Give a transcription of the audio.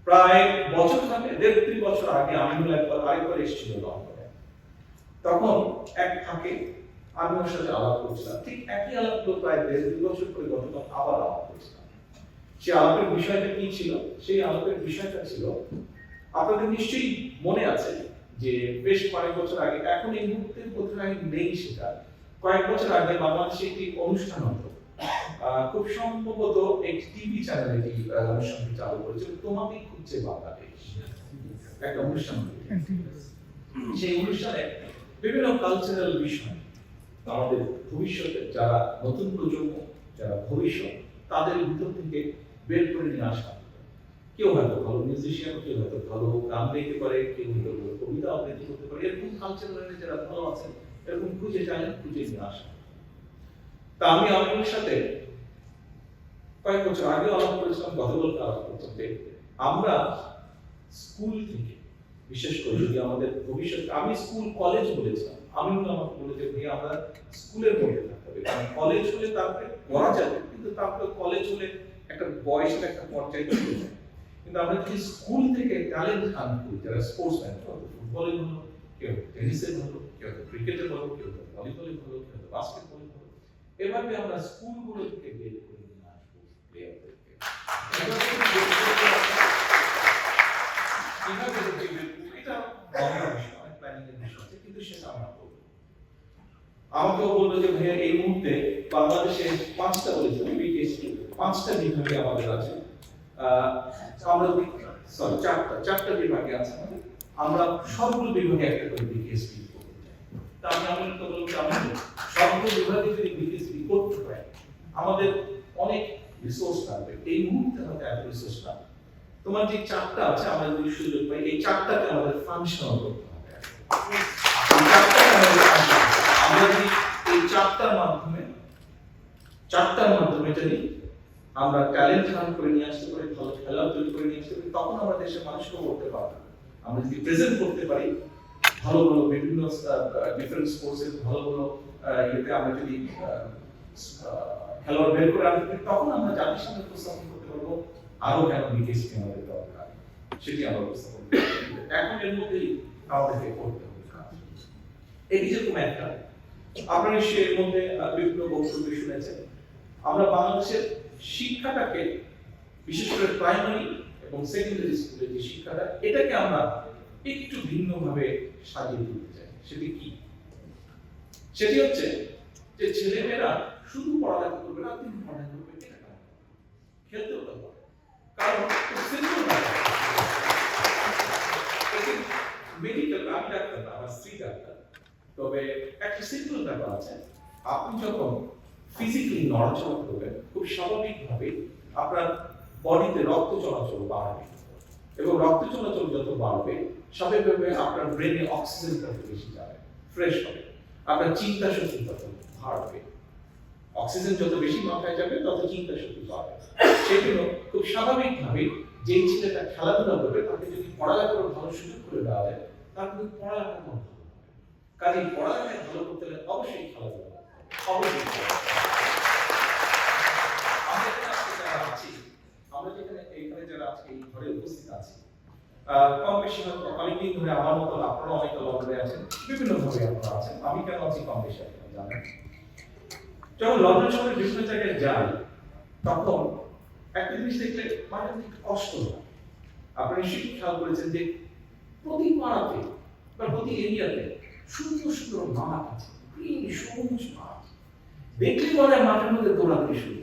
প্রায় বছর থাকে 1.5 বছর আগে আমি আরেকবার এসেছিল লন্ডনে। তখন এক ফাঁকে আমি ওর সাথে আলাপ করছিলাম, ঠিক একই আলাপগুলো প্রায় 1.5-2 বছর পরে গতকাল আবার আলাপ করছিলাম। সে আলাপের বিষয়টা কি ছিল? সেই আলাপের বিষয়টা ছিল, আপনাদের নিশ্চয়ই মনে আছে যে বেশ কয়েক বছর আগে, এখন এই মুহূর্তে বোধহয় নেই সেটা, কয়েক বছর আগে বাংলাদেশে একটি অনুষ্ঠান হতো, খুব সম্ভবত একটি টিভি চ্যানেলে এই অনুষ্ঠানটি চালু করেছিল, তোমাকে খুঁজছে বাংলাদেশ, একটা অনুষ্ঠান। সেই অনুষ্ঠানে বিভিন্ন কালচারাল বিষয়, আমাদের ভবিষ্যতে যারা নতুন প্রজন্ম, যারা ভবিষ্যৎ, তাদের ভিতর থেকে বের করে নিয়ে আসা। কেউ হয়তো ভালো মিউজিশিয়ান, কেউ হয়তো ভালো গান গাইতে পারে, কেউ হয়তো ভালো কবিতা আবৃত্তি করতে পারে, এরকম কালচারালে যারা ভালো আছেন এরকম খুঁজে চাইলেন, খুঁজে নিয়ে আসা। তা আমি আপনাদের সাথে কয়েক বছর আগে আলাপ করেছিলাম, গতকালকে আলাপ করছিলাম যে আমরা স্কুল থেকে, বিশেষ করে যদি আমাদের ভবিষ্যৎ, আমি স্কুল কলেজ বলেছিলাম, আমি আমাকে বলেছে ভাই আমরা স্কুলের মধ্যে থাকতে হবে, কারণ কলেজ হলে তারপরে পড়া যাবে, কিন্তু তারপরে কলেজ হলে একটা বয়সের একটা পর্যায়ে চলে যায়। কিন্তু আমরা যদি স্কুল থেকে ট্যালেন্ট হান্ট করি, যারা স্পোর্টসম্যান, ফুটবলে ভালো, কেউ টেনিসে ভালো, কেউ ক্রিকেটে ভালো, কেউ ভলিবলে ভালো, কেউ বাস্কেটবলে ভালো, এভাবে আমরা স্কুলগুলো থেকে বের করে নিয়ে আসবো প্লেয়ারদেরকে। আমাকেও বললো যে ভাইয়া এই মুহূর্তে বাংলাদেশে 5টা বলেছে বিকেএসপি, 5টা বিভাগে আমাদের আছে, আমরা সরি 4টা বিভাগে আছে, আমরা সবগুলো বিভাগে একটা করে বিকেএসপি করতে চাই। তা আমি আপনাদের তো বলবো আমাদের সবগুলো বিভাগে যদি বিকেএসপি করতে হয় আমাদের অনেক রিসোর্স লাগবে, এই মুহূর্তে হয়তো এত রিসোর্স না। তোমার যে 4টা আছে আমরা যদি সুযোগ পাই, এই 4টাকে আমাদের ফাংশনাল করতে হবে। আমরা যদি এই 4টার মাধ্যমে যদি আমরা ট্যালেন্ট হান্ট করে নিয়ে আসতে পারি, ভালো খেলোয়াড় তৈরি করে নিয়ে আসতে পারি, তখন আমরা দেশের মানুষকেও করতে পারবো। আমরা যদি প্রেজেন্ট করতে পারি ভালো ভালো বিভিন্ন ডিফারেন্ট স্পোর্টসের ভালো ভালো ইয়েতে আমরা যদি খেলোয়াড় বের করে আনতে পারি, তখন আমরা জাতির সামনে উপস্থাপন করতে পারবো আরো কেন বিকেএসপি আমাদের দরকার, সেটি আমরা উপস্থাপন করতে পারবো। এখন এর মধ্যেই আমাদেরকে করতে হবে কাজ। এই যেরকম একটা, আপনারা নিশ্চয়ই এর মধ্যে বিভিন্ন বক্তব্য শুনেছেন, আমরা বাংলাদেশের শিক্ষাটাকে, বিশেষ করে প্রাইমারি এবং সেকেন্ডারি স্কুলের যে শিক্ষাটা, এটাকে আমরা একটু ভিন্নভাবে সাজিয়ে তুলতে চাই। সেটি কি? সেটি হচ্ছে যে ছেলেমেয়েরা শুধু পড়ালেখা করবে না, তিনি পড়ালেখা করবে, এটা খেলতেও পারবে, কারণ মেডিকেল, আমি ডাক্তার না, আমার স্ত্রী ডাক্তার, তবে একটা সিম্পল ব্যাপার আছে, আপনি যখন ফিজিক্যালি নড়াচড়া করবেন খুব স্বাভাবিকভাবে আপনার বডিতে রক্ত চলাচল বাড়বে, এবং রক্ত চলাচল যত বাড়বে স্বাভাবিকভাবে আপনার ব্রেনে অক্সিজেন তত বেশি যাবে, ফ্রেশ হবে, আপনার চিন্তা শক্তি তত বাড়বে। অক্সিজেন যত বেশি মাথায় যাবে তত চিন্তা শক্তি বাড়বে। সেই জন্য খুব স্বাভাবিকভাবে যেই ছেলেটা খেলাধুলা করবে তাকে যদি পড়ালেখার ভালো সুযোগ করে দেওয়া যায়, তার কিন্তু পড়ালেখা ভালো হবে। কাজে পড়ালেখায় ভালো করতে হলে অবশ্যই খেলাধুলা অবশ্যই। আমরা যেখানে এইখানে যারা আজকে এই ঘরে উপস্থিত আছি, কম বেশি হয়তো অনেকদিন ধরে আমার মতো আপনারা অনেক লন্ডনে আছেন, বিভিন্ন ভাবে আপনারা আছেন, আমি কেন আছি কম বেশি আপনারা জানেন। যখন লন্ডন শহরের বিভিন্ন জায়গায় যাই তখন একটা জিনিস দেখলে মাঝে মাঝে একটু কষ্ট হয়। আপনারা নিশ্চয়ই খেয়াল করেছেন যে প্রতি পাড়াতে বা প্রতি এরিয়াতে সুন্দর সুন্দর মাঠ আছে, গ্রিন সবুজ মাঠ, দেখলে বলে মাঠের মধ্যে দৌড়াতে শুরু